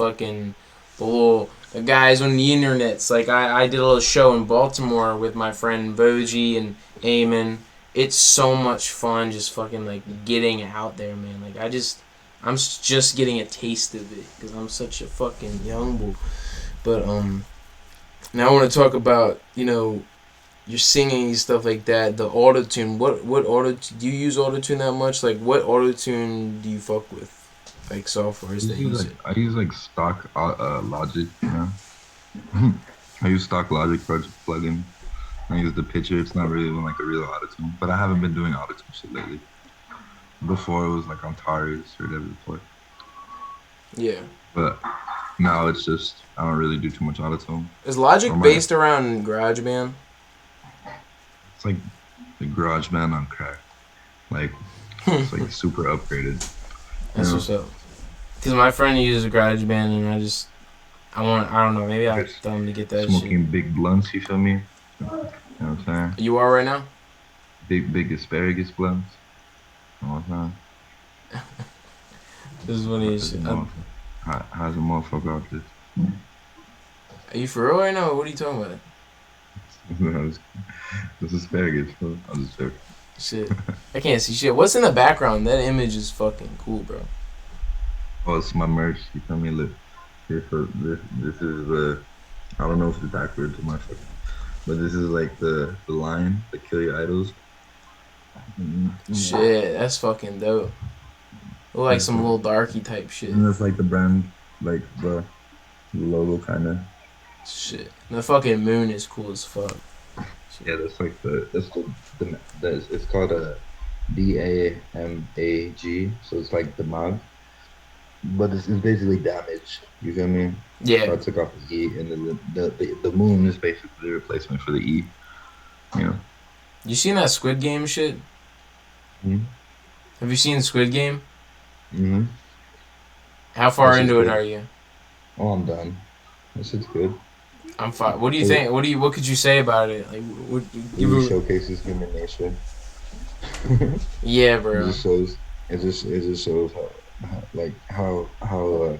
guys on the internets. Like I did a little show in Baltimore with my friend Boji and Eamon. It's so much fun just fucking like getting out there, man. Like just getting a taste of it because I'm such a fucking young bull. But now I want to talk about your singing and stuff like that. The auto tune. What auto do you use auto tune that much? Like what auto tune do you fuck with? Like softwares that use it. I use like stock Logic, you know. I use stock Logic plugin. I use the pitcher. It's not really even like a real autotune, but I haven't been doing autotune shit lately. Before it was like on Taurus or whatever before. Yeah. But now it's just I don't really do too much autotune. Is Logic based around GarageBand? It's like the GarageBand on crack. Like it's like super upgraded. That's what's up. Because my friend uses GarageBand and I don't know, maybe I'll tell him to get that smoking shit. big blunts, you feel me? You know what I'm saying? You are right now? Big asparagus blunts. You know what I'm saying? This is funny as shit. How's a motherfucker out this? Are you for real right now? What are you talking about? This asparagus, bro. I was just joking. Shit. I can't see shit. What's in the background? That image is fucking cool, bro. Oh, it's my merch. You feel me? Look. This is the, I don't know if it's backwards or my fucking, but this is like the line, the kill your idols. Shit, that's fucking dope. Look like some little darky type shit. And that's like the brand, like the logo kind of. Shit. The fucking moon is cool as fuck. Shit. Yeah, that's like it's called a DAMAG, so it's like the mag. But it's basically damage. You feel me? Yeah. So I took off the E, and then the moon is basically the replacement for the E. You know. You seen that Squid Game shit? Hmm. Have you seen Squid Game? Mm-hmm. How far into it are you? Oh, I'm done. This shit's good. I'm fine. What do you think? What could you say about it? Like, it showcases human nature. Yeah, bro. It just shows how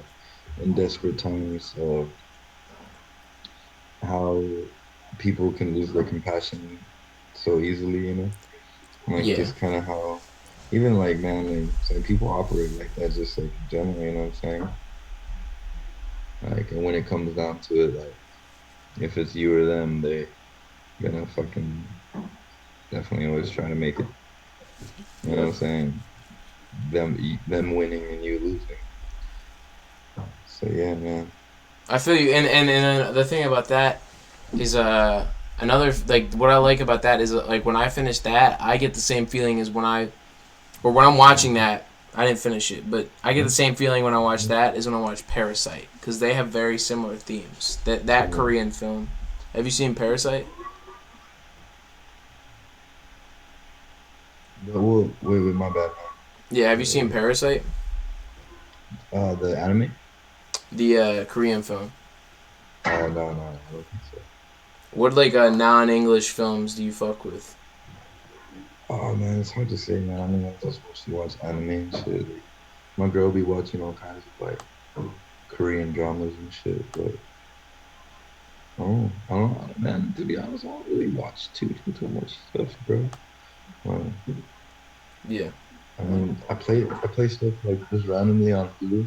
in desperate times how people can lose their compassion so easily, you know. Like just kind of how even like man, like people operate like that just like in general, you know what I'm saying? Like, and when it comes down to it, like if it's you or them, they gonna fucking definitely always try to make it. You know what I'm saying? Them winning and you losing. So yeah, man. I feel you, and the thing about that is another like what I like about that is like when I finish that I get the same feeling as when I'm watching that. I didn't finish it, but I get the same feeling when I watch that as when I watch Parasite because they have very similar themes. That Korean film. Have you seen Parasite? Wait, my bad. Yeah, have you seen Parasite? The anime? The Korean film. No, I don't think so. What like non-English films do you fuck with? Oh man, it's hard to say, man. I mean, I just mostly watch anime and shit. Like, my girl be watching all kinds of like Korean dramas and shit, but I don't know, man. To be honest, I don't really watch too much stuff, bro. Yeah. I mean, I play stuff like just randomly on Hulu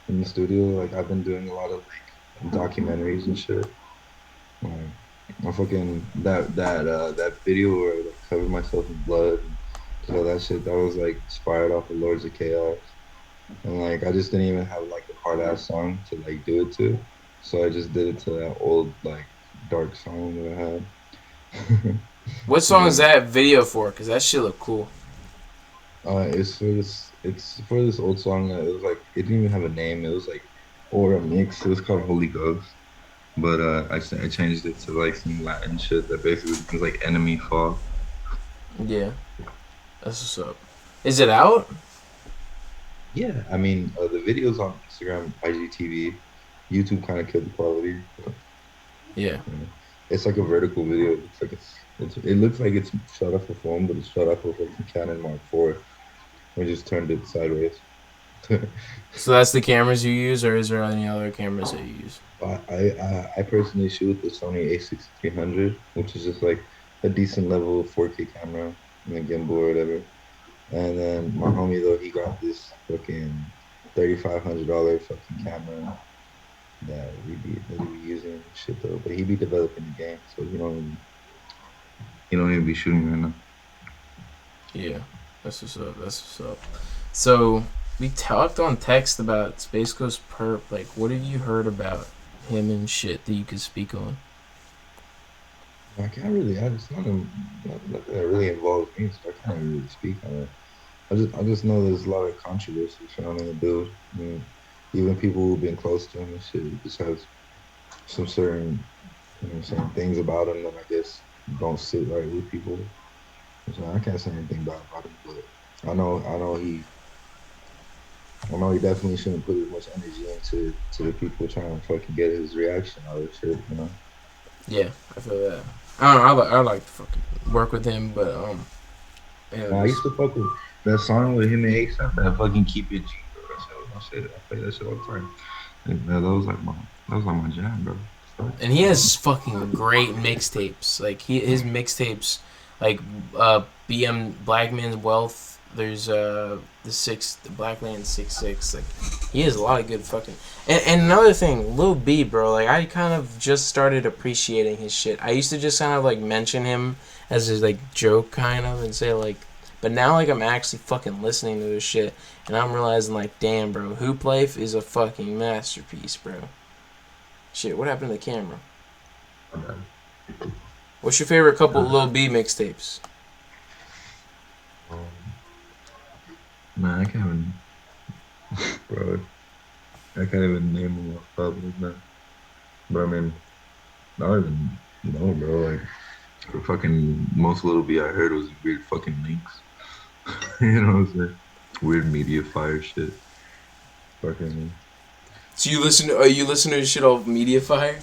in the studio. Like I've been doing a lot of like documentaries and shit. I fucking that video where I like, covered myself in blood and did all that shit. That was like inspired off of Lords of Chaos, and like I just didn't even have like a hard ass song to like do it to, so I just did it to that old like dark song that I had. What song is that video for? Cause that shit look cool. It's for this old song that it was like it didn't even have a name. It was like or a mix. It was called Holy Ghost. But I changed it to like some Latin shit that basically was like Enemy Fall. Yeah, that's what's up. Is it out? Yeah, I mean the videos on Instagram, IGTV, YouTube kind of killed the quality. Yeah. It's like a vertical video. It looks like it's shot off a phone, but it's shot off of like a Canon Mark IV, or We just turned it sideways. So that's the cameras you use, or is there any other cameras that you use? I personally shoot the Sony A6300, which is just like a decent level 4K camera and a gimbal or whatever. And then my homie though, he got this fucking $3,500 fucking camera that he be using and shit though. But he be developing the game, so he don't even be shooting right now. Yeah, that's what's up. That's what's up. So we talked on text about Space Ghost Perp. Like, what have you heard about him and shit that you could speak on? I can't really. It's nothing that really involves me, so I can't really speak on it. I just know there's a lot of controversy surrounding the dude. I mean, even people who've been close to him and shit just has some certain, you know what I'm saying, things about him that I guess don't sit right with people. So I can't say anything bad about him, but I know he definitely shouldn't put as much energy into the people trying to fucking get his reaction out of shit, you know. Yeah, I feel that. I don't know. I like to fucking work with him, but yeah, I used to fuck with that song with him and ASAP, that fucking Keep It G, bro. That shit was my shit. I play that shit all the time. And that was like my jam, bro. and he has fucking great mixtapes. Like his mixtapes, like BM Black Man's Wealth. There's the Black Man 6'6". Like he has a lot of good fucking. And another thing, Lil B, bro. Like I kind of just started appreciating his shit. I used to just kind of like mention him as a like joke kind of and say like, but now like I'm actually fucking listening to this shit and I'm realizing like, damn, bro, Hoop Life is a fucking masterpiece, bro. Shit, what happened to the camera? What's your favorite couple Lil B mixtapes? Man, I can't even, bro. I can't even name them off the top of my head. But I mean, I don't even know, bro. Like, the fucking most Little B I heard was weird fucking links. You know what I'm saying? Weird media fire shit. Fucking. So you listen to shit off Mediafire?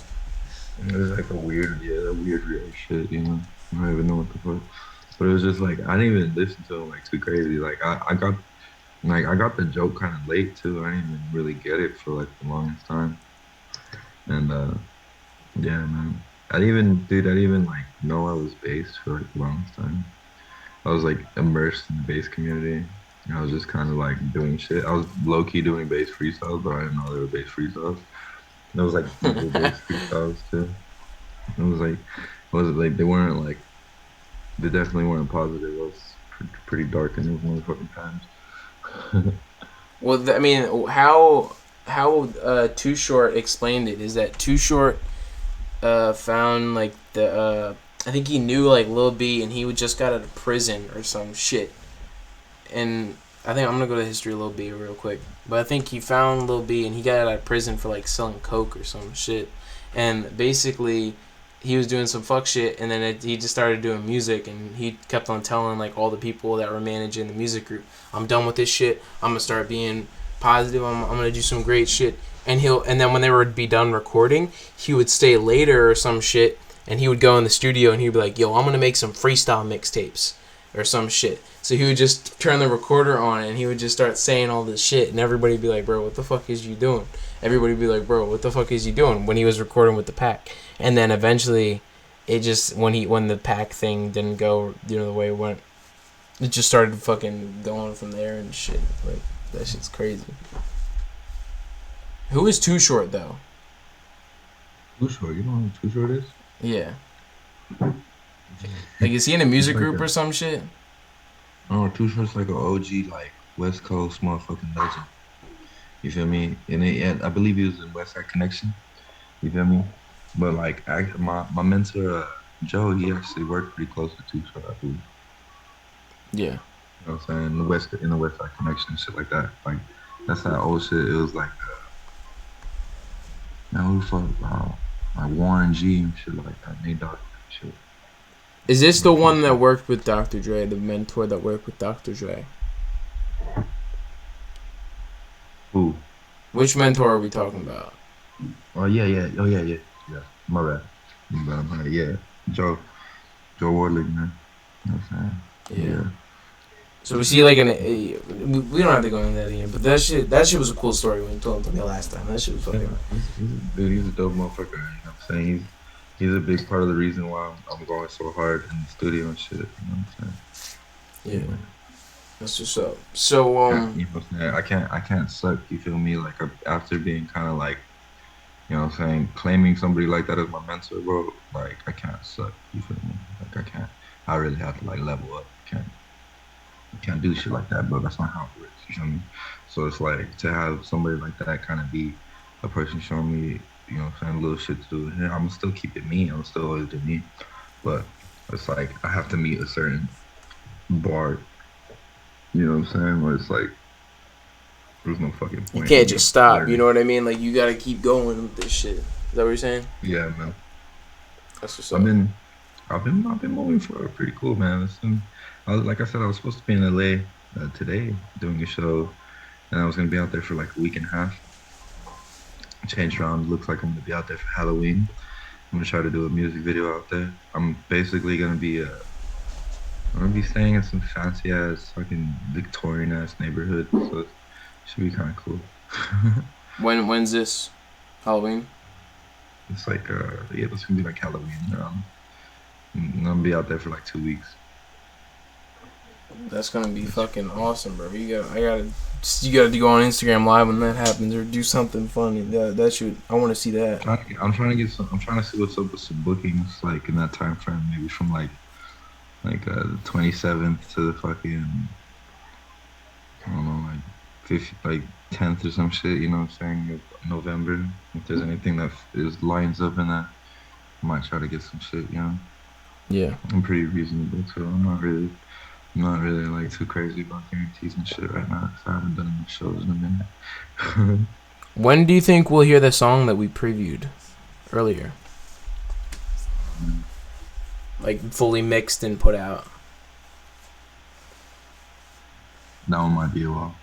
It was like a weird real shit, you know? I don't even know what the fuck. But it was just like, I didn't even listen to it like too crazy. Like, I got the joke kind of late too. I didn't even really get it for like the longest time. And, yeah, man. I didn't even like know I was bass for like the longest time. I was like immersed in the bass community. And I was just kind of like doing shit. I was low key doing bass freestyles, but I didn't know they were bass freestyles. There was like simple bass freestyles too. It was like they weren't like, they definitely weren't positive. It was pretty dark in those motherfucking times. Well, I mean, how Too Short explained it is that Too Short found like the I think he knew like Lil B and he would just got out of prison or some shit. And I think I'm gonna go to the history of Lil B real quick. But I think he found Lil B and he got out of prison for like selling coke or some shit. And basically, he was doing some fuck shit, and then he just started doing music, and he kept on telling like all the people that were managing the music group, "I'm done with this shit. I'm gonna start being positive. I'm gonna do some great shit." And then when they would be done recording, he would stay later or some shit, and he would go in the studio and he'd be like, "Yo, I'm gonna make some freestyle mixtapes or some shit." So he would just turn the recorder on and he would just start saying all this shit, and everybody would be like, "Bro, what the fuck is you doing?" Everybody would be like, "Bro, what the fuck is he doing?" When he was recording with the pack. And then eventually, it just when the pack thing didn't go, the way it went, it just started fucking going from there and shit. Like that shit's crazy. Who is Too Short though? Too Short, you know who Too Short is? Yeah. Like, is he in a music group or some shit? Oh, Too Short's like an OG, like West Coast motherfucking legend. You feel me? And I believe he was in West Side Connection. You feel me? But like my mentor Joe, he actually worked pretty close to Too Short, I believe. Yeah. You know what I'm saying? In the West Side Connection and shit like that. Like that's that old shit. It was like now who the fuck like Warren G and shit like that. Nate Dogg shit. Is this the one that worked with Dr. Dre, the mentor that worked with Dr. Dre? Who? Which mentor are we talking about? Oh yeah. Oh yeah. My bad. Yeah. Joe Warlick, man. You know what I'm saying? Yeah. So we see like we don't have to go into that again, but that shit was a cool story when you told me last time. That shit was fucking. Dude, he's a dope motherfucker. You know what I'm saying? He's a big part of the reason why I'm going so hard in the studio and shit. You know what I'm saying? Yeah. That's what's up. So you know what I'm saying? I can't suck. You feel me? Like after being kind of like, you know what I'm saying, claiming somebody like that as my mentor, bro. Like I can't suck. You feel me? Like I can't. I really have to like level up. Can't do shit like that, bro. That's not how it works. You feel me? So it's like to have somebody like that kind of be a person showing me, you know what I'm saying, little shit to do. Yeah, I'm gonna still keep it me. I'm gonna still always do me. But it's like I have to meet a certain bar. You know what I'm saying? Where it's like there's no fucking point. You can't just stop. You know what I mean? Like you gotta keep going with this shit. Is that what you're saying? Yeah, man. That's what's up. I've been moving forward pretty cool, man. Like I said, I was supposed to be in LA today doing a show, and I was gonna be out there for like a week and a half. Changed around. Looks like I'm gonna be out there for Halloween. I'm gonna try to do a music video out there. I'm basically gonna be staying in some fancy ass fucking Victorian ass neighborhood, so it should be kind of cool. When's this? Halloween? It's like it's gonna be like Halloween. I'm gonna be out there for like 2 weeks. That's gonna be fucking awesome, bro. You gotta go on Instagram Live when that happens, or do something funny. That should. I want to see that. I'm trying to see what's up with some bookings, like in that time frame, maybe from like the 27th to the fucking, I don't know, like 50, like 10th or some shit. You know what I'm saying? November. If there's anything that lines up in that, I might try to get some shit. You know. Yeah. I'm pretty reasonable, so I'm not really like too crazy about guarantees and shit right now, because I haven't done any shows in a minute. When do you think we'll hear the song that we previewed earlier? Like fully mixed and put out. That one might be a while.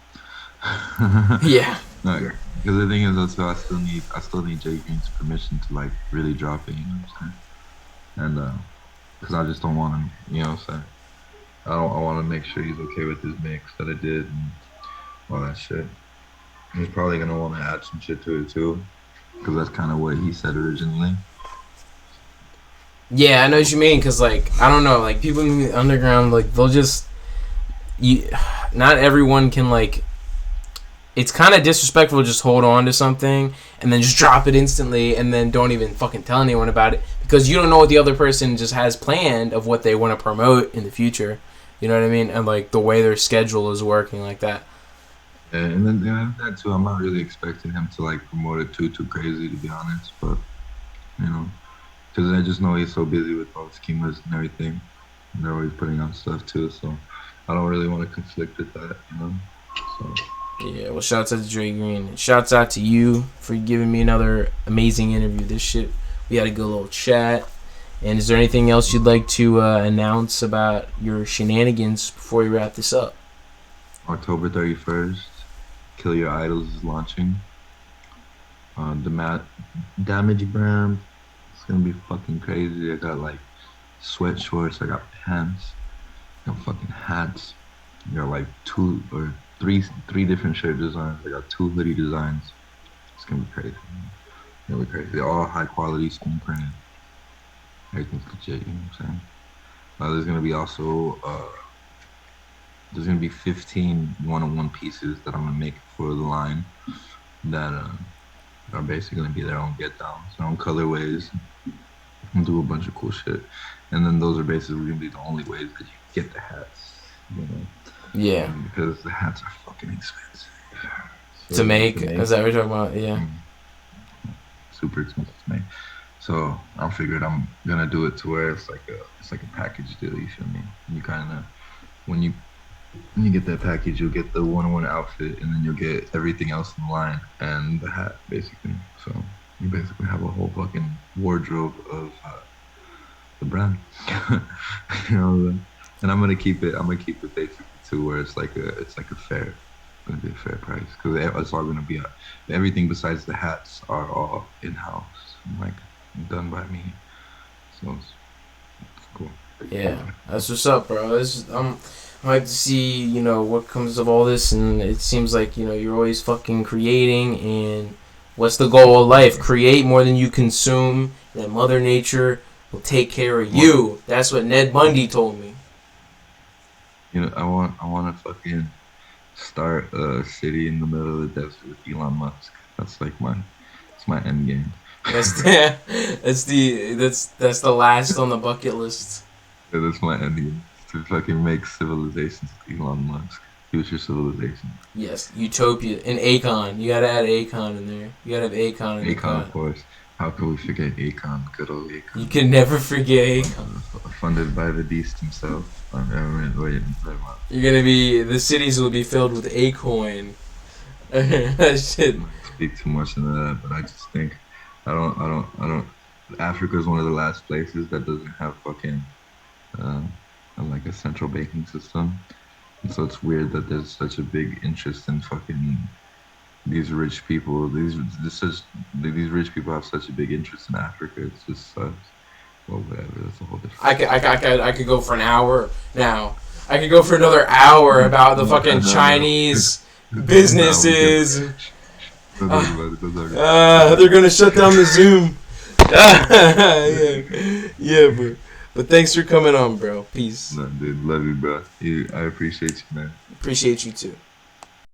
Yeah. Because the thing is, also, I still need Jay Green's permission to like really drop it. You know what I'm saying? And because I just don't want him. You know what I'm saying? I want to make sure he's okay with his mix that I did and all that shit. He's probably gonna want to add some shit to it too, because that's kind of what he said originally. Yeah, I know what you mean. Cause like I don't know, like people in the underground, like they'll just not everyone can like. It's kind of disrespectful to just hold on to something and then just drop it instantly and then don't even fucking tell anyone about it, because you don't know what the other person just has planned of what they want to promote in the future. You know what I mean? And like the way their schedule is working like that. Yeah, and then that too. I'm not really expecting him to like promote it too crazy, to be honest. But you know, because I just know he's so busy with all the schemas and everything. And they're always putting out stuff too, so I don't really want to conflict with that, you know. So. Yeah, well, shouts out to Dre Green. Shouts out to you for giving me another amazing interview. This shit, we had a good little chat. And is there anything else you'd like to announce about your shenanigans before we wrap this up? October 31st, Kill Your Idols is launching. The Damage brand, it's gonna be fucking crazy. I got like sweat shorts, I got pants, I got fucking hats. I got like three different shirt designs. I got 2 hoodie designs. It's gonna be crazy. It's gonna be crazy. They're all high quality screen printed. Everything's legit, you know what I'm saying? There's gonna be also there's gonna be 15 one-on-one pieces that I'm gonna make for the line that are basically gonna be their own get downs, their own colorways, and do a bunch of cool shit. And then those are basically gonna be the only ways that you get the hats, you know? Yeah. Because the hats are fucking expensive. So to make? Is that what you're talking about? Yeah. Super expensive to make. So I figured I'm gonna do it to where it's like a package deal. You feel me? You kind of when you get that package, you'll get the one-on-one outfit, and then you'll get everything else in the line and the hat, basically. So you basically have a whole fucking wardrobe of the brand. You know, and I'm gonna keep it basically to where it's like a fair. It's gonna be a fair price, because it's all gonna be everything besides the hats are all in-house, like done by me. So it's cool. Yeah, that's what's up, bro. I'm hyped to see, you know, what comes of all this, and it seems like, you know, you're always fucking creating, and what's the goal of life? Create more than you consume, and then Mother Nature will take care of you. That's what Ned Bundy told me. You know, I want to fucking start a city in the middle of the desert with Elon Musk. That's like it's my end game. That's the last on the bucket list. Yeah, that's my end game. To fucking make civilizations with Elon Musk. Future civilization. Yes, Utopia. And Akon. You gotta add Akon in there. You gotta have Akon in the Akon, of course. How could we forget Akon? Good old Akon. You can never forget Akon. Funded by the beast himself. Wait. You're gonna be... The cities will be filled with Acoin. Shit. Speak too much into that, but I just think... I don't... Africa is one of the last places that doesn't have fucking... like a central banking system. And so it's weird that there's such a big interest in fucking these rich people. These rich people have such a big interest in Africa. It's just sucks. Well, whatever. That's a whole different. I could go for an hour now. I could go for another hour about the fucking Chinese businesses. They're gonna shut down the Zoom. Yeah, but thanks for coming on, bro. Peace. No, dude, love you, bro. I appreciate you, man. Appreciate you too.